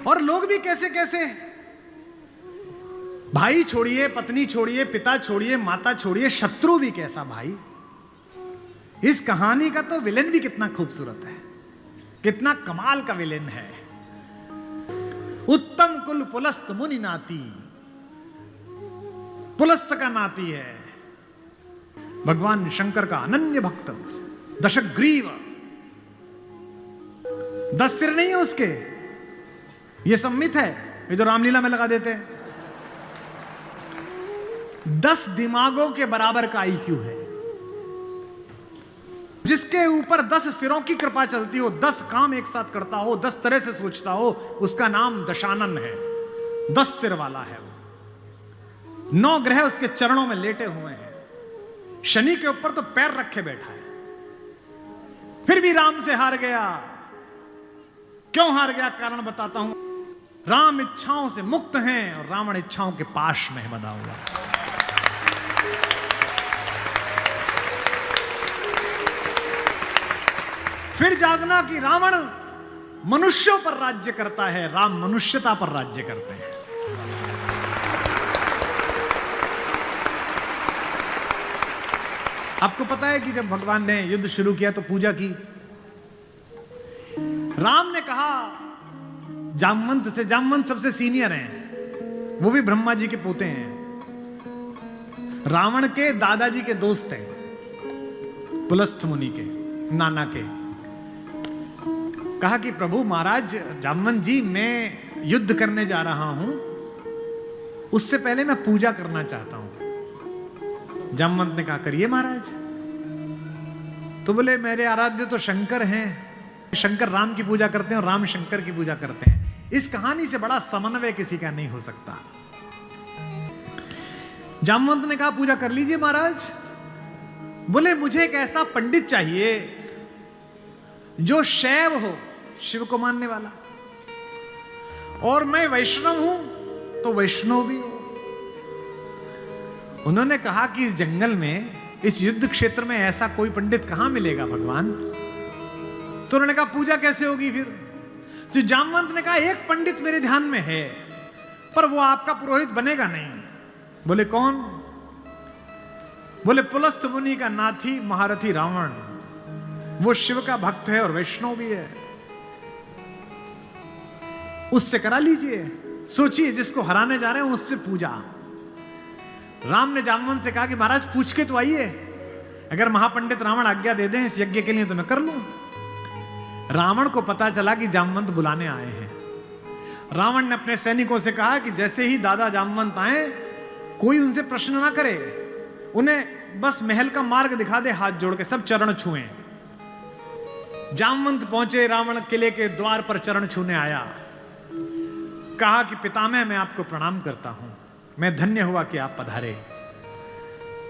और लोग भी कैसे कैसे, भाई छोड़िए, पत्नी छोड़िए, पिता छोड़िए, माता छोड़िए, शत्रु भी कैसा भाई। इस कहानी का तो विलेन भी कितना खूबसूरत है, कितना कमाल का विलेन है। उत्तम कुल पुलस्त मुनि नाती, पुलस्त का नाती है भगवान शंकर का अनन्य भक्त, दशग्रीव। 10 सिर नहीं है उसके, ये सम्मित है, ये जो रामलीला में लगा देते हैं। 10 दिमागों के बराबर का आईक्यू है। जिसके ऊपर 10 सिरों की कृपा चलती हो, 10 काम एक साथ करता हो, 10 तरह से सोचता हो, उसका नाम दशानन है। 10 सिर वाला है वो। 9 ग्रह उसके चरणों में लेटे हुए हैं। शनि के ऊपर तो पैर रखे बैठा है। फिर भी राम से हार गया। क्यों हार गया, कारण बताता हूं। राम इच्छाओं से मुक्त हैं और रावण इच्छाओं के पाश में बंधा हुआ है। फिर जागना कि रावण मनुष्यों पर राज्य करता है, राम मनुष्यता पर राज्य करते हैं। आपको पता है कि जब भगवान ने युद्ध शुरू किया तो पूजा की। राम ने कहा जामवंत से, जामवंत सबसे सीनियर हैं, वो भी ब्रह्मा जी के पोते हैं, रावण के दादाजी के दोस्त हैं, पुलस्थ मुनि के नाना के। कहा कि प्रभु महाराज जामवंत जी, मैं युद्ध करने जा रहा हूं, उससे पहले मैं पूजा करना चाहता हूं। जामवंत ने कहा करिए महाराज। तो बोले मेरे आराध्य तो शंकर हैं, शंकर राम की पूजा करते हैं और राम शंकर की पूजा करते हैं। इस कहानी से बड़ा समन्वय किसी का नहीं हो सकता। जामवंत ने कहा पूजा कर लीजिए महाराज। बोले मुझे एक ऐसा पंडित चाहिए जो शैव हो, शिव को मानने वाला, और मैं वैष्णव हूं तो वैष्णव भी हो। उन्होंने कहा कि इस जंगल में, इस युद्ध क्षेत्र में ऐसा कोई पंडित कहां मिलेगा भगवान। तो उन्होंने कहा पूजा कैसे होगी फिर। तो जामवंत ने कहा एक पंडित मेरे ध्यान में है, पर वो आपका पुरोहित बनेगा नहीं। बोले कौन। बोले पुलस्थ मुनि का नाथी महारथी रावण, वो शिव का भक्त है और वैष्णव भी है, उससे करा लीजिए। सोचिए जिसको हराने जा रहे हैं उससे पूजा। राम ने जामवंत से कहा कि महाराज पूछ के तो आइए, अगर महापंडित रावण आज्ञा दे दें इस यज्ञ के लिए तो मैं कर लूं। रावण को पता चला कि जामवंत बुलाने आए हैं। रावण ने अपने सैनिकों से कहा कि जैसे ही दादा जामवंत आए, कोई उनसे प्रश्न ना करे, उन्हें बस महल का मार्ग दिखा दे, हाथ जोड़ के सब चरण छुएं। जामवंत पहुंचे, रावण किले के द्वार पर चरण छूने आया। कहा कि पितामह मैं आपको प्रणाम करता हूं, मैं धन्य हुआ कि आप पधारे।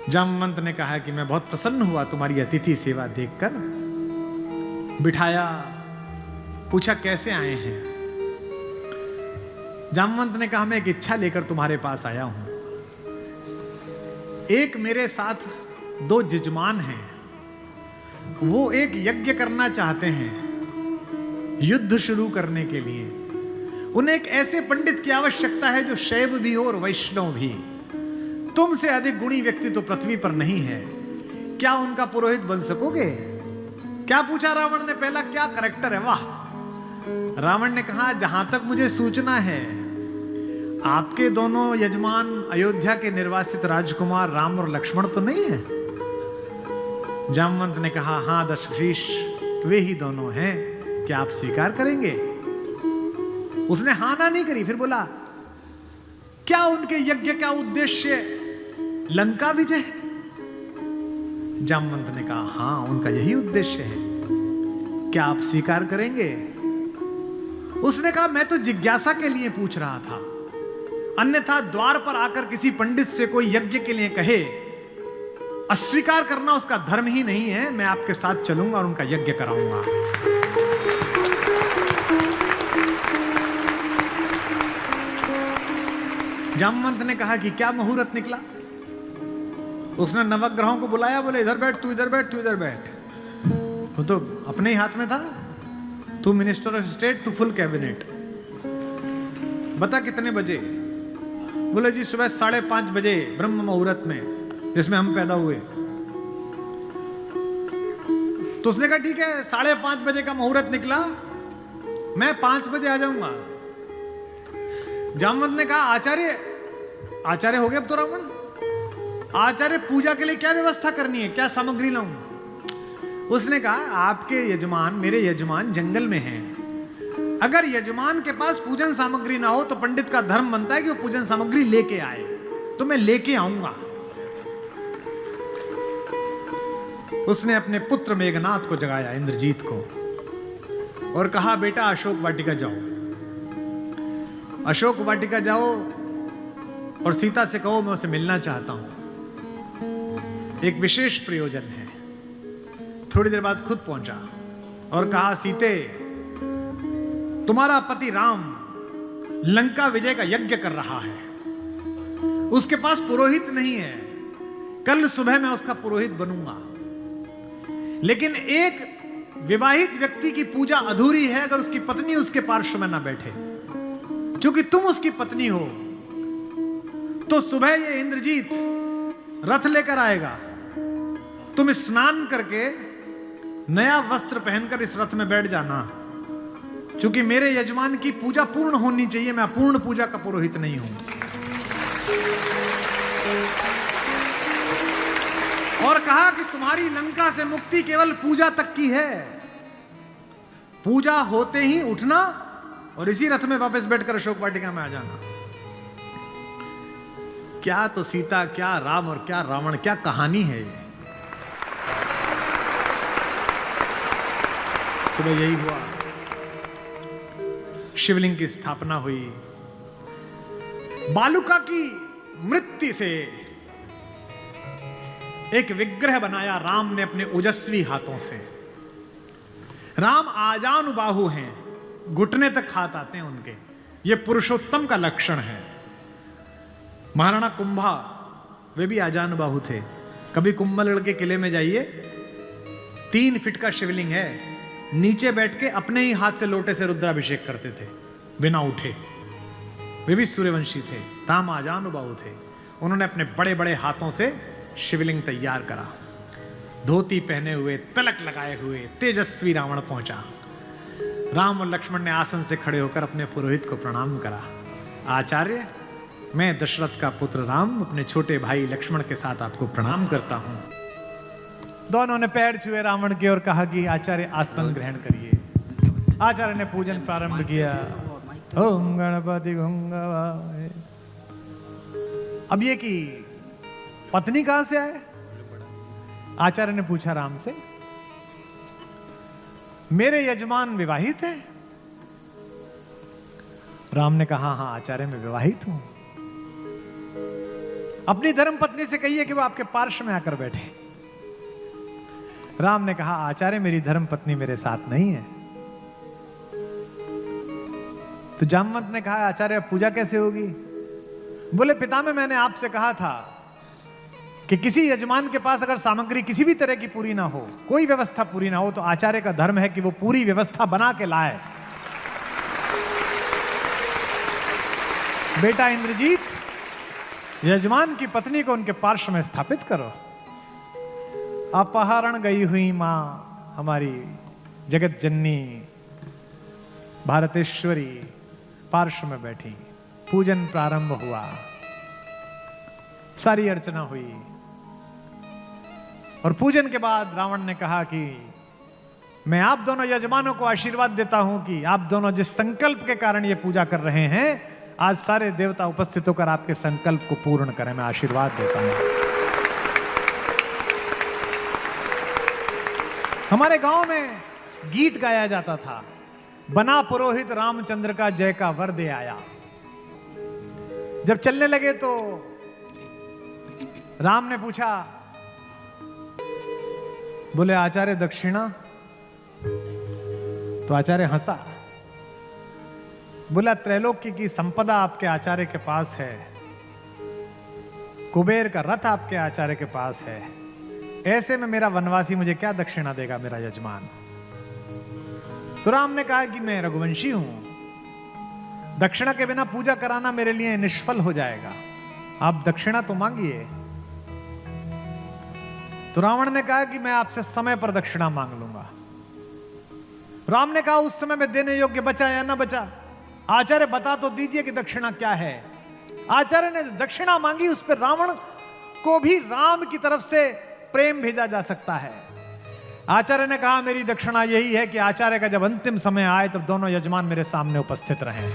जामवंत ने कहा कि मैं बहुत प्रसन्न हुआ तुम्हारी अतिथि सेवा देखकर। बिठाया, पूछा कैसे आए हैं। जामवंत ने कहा मैं एक इच्छा लेकर तुम्हारे पास आया हूं। एक मेरे साथ 2 यजमान हैं, वो एक यज्ञ करना चाहते हैं युद्ध शुरू करने के लिए। उन्हें एक ऐसे पंडित की आवश्यकता है जो शैव भी हो और वैष्णव भी। तुमसे अधिक गुणी व्यक्ति तो पृथ्वी पर नहीं है, क्या उनका पुरोहित बन सकोगे। क्या पूछा रावण ने, पहला क्या करैक्टर है, वाह। रावण ने कहा जहां तक मुझे सूचना है आपके दोनों यजमान अयोध्या के निर्वासित राजकुमार राम और लक्ष्मण तो नहीं है। जामवंत ने कहा हां दशशीष, वे ही दोनों हैं, क्या आप स्वीकार करेंगे। उसने हां ना नहीं करी। फिर बोला क्या उनके यज्ञ का उद्देश्य लंका विजय है। जामवंत ने कहा हां उनका यही उद्देश्य है, क्या आप स्वीकार करेंगे। उसने कहा मैं तो जिज्ञासा के लिए पूछ रहा था, अन्यथा द्वार पर आकर किसी पंडित से कोई यज्ञ के लिए कहे, अस्वीकार करना उसका धर्म ही नहीं है। मैं आपके साथ चलूंगा और उनका यज्ञ कराऊंगा। जामवंत ने कहा कि क्या मुहूर्त निकला। उसने नवग्रहों को बुलाया, बोले इधर बैठ, तू इधर बैठ, तू इधर बैठ। वो तो अपने ही हाथ में था, तू मिनिस्टर ऑफ स्टेट, तू फुल कैबिनेट। बता कितने बजे? बोले जी सुबह 5:30 बजे ब्रह्म मुहूर्त में, जिसमें हम पैदा हुए। तो उसने कहा ठीक है, 5:30 बजे का मुहूर्त निकला, मैं 5 बजे आ जाऊंगा। जामवंत ने कहा आचार्य हो गया अब तो रावण, आचार्य पूजा के लिए क्या व्यवस्था करनी है, क्या सामग्री लाऊं? उसने कहा आपके यजमान, मेरे यजमान जंगल में हैं, अगर यजमान के पास पूजन सामग्री ना हो तो पंडित का धर्म बनता है कि वो पूजन सामग्री लेके आए, तो मैं लेके आऊंगा। उसने अपने पुत्र मेघनाथ को जगाया, इंद्रजीत को, और कहा बेटा अशोक वाटिका जाओ, अशोक वाटिका जाओ और सीता से कहो मैं उसे मिलना चाहता हूं, एक विशेष प्रयोजन है। थोड़ी देर बाद खुद पहुंचा और कहा सीते, तुम्हारा पति राम लंका विजय का यज्ञ कर रहा है, उसके पास पुरोहित नहीं है, कल सुबह मैं उसका पुरोहित बनूंगा, लेकिन एक विवाहित व्यक्ति की पूजा अधूरी है अगर उसकी पत्नी उसके पार्श्व में ना बैठे। क्योंकि तुम उसकी पत्नी हो, तो सुबह ये इंद्रजीत रथ लेकर आएगा, तुम स्नान करके नया वस्त्र पहनकर इस रथ में बैठ जाना, क्योंकि मेरे यजमान की पूजा पूर्ण होनी चाहिए, मैं अपूर्ण पूजा का पुरोहित नहीं हूं। और कहा कि तुम्हारी लंका से मुक्ति केवल पूजा तक की है, पूजा होते ही उठना और इसी रथ में वापस बैठकर अशोक वाटिका में आ जाना। क्या तो सीता, क्या राम और क्या रावण, क्या कहानी है ये। सुबह यही हुआ, शिवलिंग की स्थापना हुई, बालुका की मृत्यु से एक विग्रह बनाया राम ने अपने ओजस्वी हाथों से। राम आजानुबाहु हैं, घुटने तक हाथ आते हैं उनके, ये पुरुषोत्तम का लक्षण है। महाराणा कुंभा वे भी आजानुबाहु थे। कभी कुंभलगढ़ के किले में जाइए, 3 फीट का शिवलिंग है, नीचे बैठ के अपने ही हाथ से लोटे से रुद्राभिषेक करते थे बिना उठे। वे भी सूर्यवंशी थे, राम आजानुबाहु थे। उन्होंने अपने बड़े बड़े हाथों से शिवलिंग तैयार करा, धोती पहने हुए, तिलक लगाए हुए तेजस्वी रावण पहुंचा। राम और लक्ष्मण ने आसन से खड़े होकर अपने पुरोहित को प्रणाम करा। आचार्य, मैं दशरथ का पुत्र राम अपने छोटे भाई लक्ष्मण के साथ आपको प्रणाम करता हूं। दोनों ने पैर छुए रावण के और कहा कि आचार्य आसन ग्रहण करिए। आचार्य ने पूजन प्रारंभ किया। ओम गणपति गंगावाय। अब ये कि पत्नी कहां से आए? आचार्य ने पूछा राम से। मेरे यजमान विवाहित है? राम ने कहा हाँ आचार्य मैं विवाहित हूं। अपनी धर्म पत्नी से कहिए कि वो आपके पार्श्व में आकर बैठे। राम ने कहा आचार्य मेरी धर्म पत्नी मेरे साथ नहीं है। तो जामवंत ने कहा आचार्य पूजा कैसे होगी? बोले पितामह मैंने आपसे कहा था कि किसी यजमान के पास अगर सामग्री किसी भी तरह की पूरी ना हो, कोई व्यवस्था पूरी ना हो, तो आचार्य का धर्म है कि वो पूरी व्यवस्था बना के लाए। बेटा इंद्रजीत, यजमान की पत्नी को उनके पार्श्व में स्थापित करो। अपहरण गई हुई मां हमारी जगत जननी भारतेश्वरी पार्श्व में बैठी। पूजन प्रारंभ हुआ, सारी अर्चना हुई और पूजन के बाद रावण ने कहा कि मैं आप दोनों यजमानों को आशीर्वाद देता हूं कि आप दोनों जिस संकल्प के कारण ये पूजा कर रहे हैं, आज सारे देवता उपस्थित होकर आपके संकल्प को पूर्ण करें। मैं आशीर्वाद देता हूं। हमारे गांव में गीत गाया जाता था, बना पुरोहित रामचंद्र का जय का वर दे आया। जब चलने लगे तो राम ने पूछा, बोले आचार्य दक्षिणा? तो आचार्य हंसा। बोला त्रैलोक्य की संपदा आपके आचार्य के पास है, कुबेर का रथ आपके आचार्य के पास है, ऐसे में मेरा वनवासी मुझे क्या दक्षिणा देगा मेरा यजमान? तो राम ने कहा कि मैं रघुवंशी हूं, दक्षिणा के बिना पूजा कराना मेरे लिए निष्फल हो जाएगा, आप दक्षिणा तो मांगिए। तो रावण ने कहा कि मैं आपसे समय पर दक्षिणा मांग लूंगा। राम ने कहा उस समय में देने योग्य बचा या ना बचा? आचार्य बता तो दीजिए कि दक्षिणा क्या है। आचार्य ने जो दक्षिणा मांगी उस पर रावण को भी राम की तरफ से प्रेम भेजा जा सकता है। आचार्य ने कहा मेरी दक्षिणा यही है कि आचार्य का जब अंतिम समय आए तब दोनों यजमान मेरे सामने उपस्थित रहें।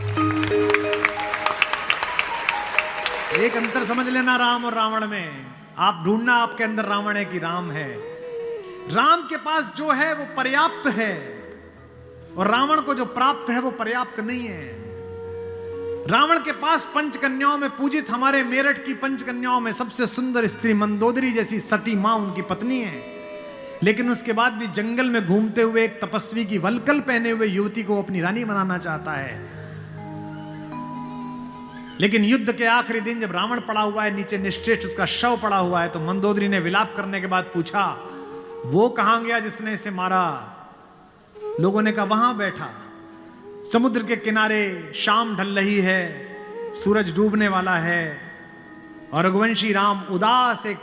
एक अंतर समझ लेना राम और रावण में। आप ढूंढना आपके अंदर रावण है कि राम है। राम के पास जो है वो पर्याप्त है और रावण को जो प्राप्त है वो पर्याप्त नहीं है। रावण के पास पंचकन्याओं में पूजित हमारे मेरठ की पंचकन्याओं में सबसे सुंदर स्त्री मंदोदरी जैसी सती मां उनकी पत्नी है, लेकिन उसके बाद भी जंगल में घूमते हुए एक तपस्वी की वलकल पहने हुए युवती को अपनी रानी बनाना चाहता है। लेकिन युद्ध के आखिरी दिन जब रावण पड़ा हुआ है, नीचे निश्चेष्ट उसका शव पड़ा हुआ है, तो मंदोदरी ने विलाप करने के बाद पूछा वो कहां गया जिसने इसे मारा? लोगों ने कहा वहां बैठा। समुद्र के किनारे शाम ढल रही है, सूरज डूबने वाला है और रघुवंशी राम उदास एक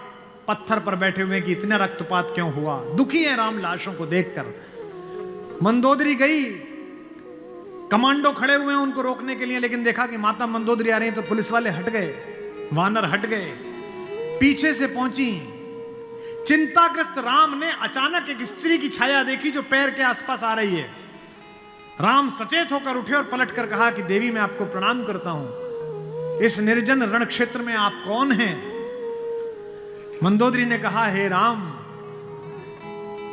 पत्थर पर बैठे हुए कि इतना रक्तपात क्यों हुआ, दुखी है राम लाशों को देखकर। मंदोदरी गई, कमांडो खड़े हुए हैं उनको रोकने के लिए, लेकिन देखा कि माता मंदोदरी आ रही है तो पुलिस वाले हट गए, वानर हट गए, पीछे से पहुंची। चिंताग्रस्त राम ने अचानक एक स्त्री की छाया देखी जो पैर के आसपास आ रही है। राम सचेत होकर उठे और पलटकर कहा कि देवी मैं आपको प्रणाम करता हूं, इस निर्जन रण क्षेत्र में आप कौन हैं? मंदोदरी ने कहा हे राम,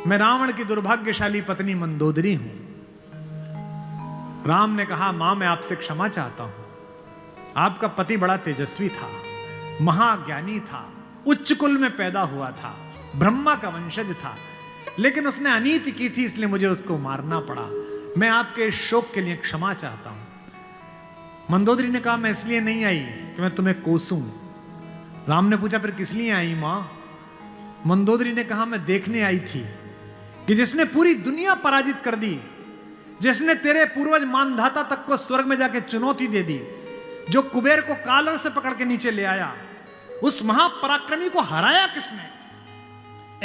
मैं रावण की दुर्भाग्यशाली पत्नी मंदोदरी हूं। राम ने कहा मां मैं आपसे क्षमा चाहता हूं, आपका पति बड़ा तेजस्वी था, महाज्ञानी था, उच्च कुल में पैदा हुआ था, ब्रह्मा का वंशज था, लेकिन उसने अनीति की थी इसलिए मुझे उसको मारना पड़ा। मैं आपके इस शोक के लिए क्षमा चाहता हूं। मंदोदरी ने कहा मैं इसलिए नहीं आई कि मैं तुम्हें कोसूं। राम ने पूछा फिर किस लिए आई मां? मंदोदरी ने कहा मैं देखने आई थी कि जिसने पूरी दुनिया पराजित कर दी, जिसने तेरे पूर्वज मानधाता तक को स्वर्ग में जाके चुनौती दे दी, जो कुबेर को कालर से पकड़ के नीचे ले आया, उस महापराक्रमी को हराया किसने?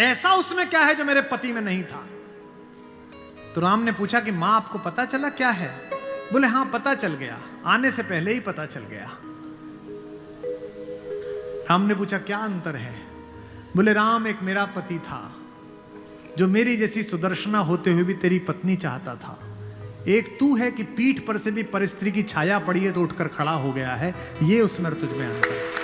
ऐसा उसमें क्या है जो मेरे पति में नहीं था? तो राम ने पूछा कि मां आपको पता चला क्या है? बोले हां पता चल गया, आने से पहले ही पता चल गया। राम ने पूछा क्या अंतर है? बोले राम एक मेरा पति था जो मेरी जैसी सुदर्शना होते हुए भी तेरी पत्नी चाहता था, एक तू है कि पीठ पर से भी पर स्त्री की छाया पड़ी है तो उठकर खड़ा हो गया है, ये उसमें तुझ में अंतर है।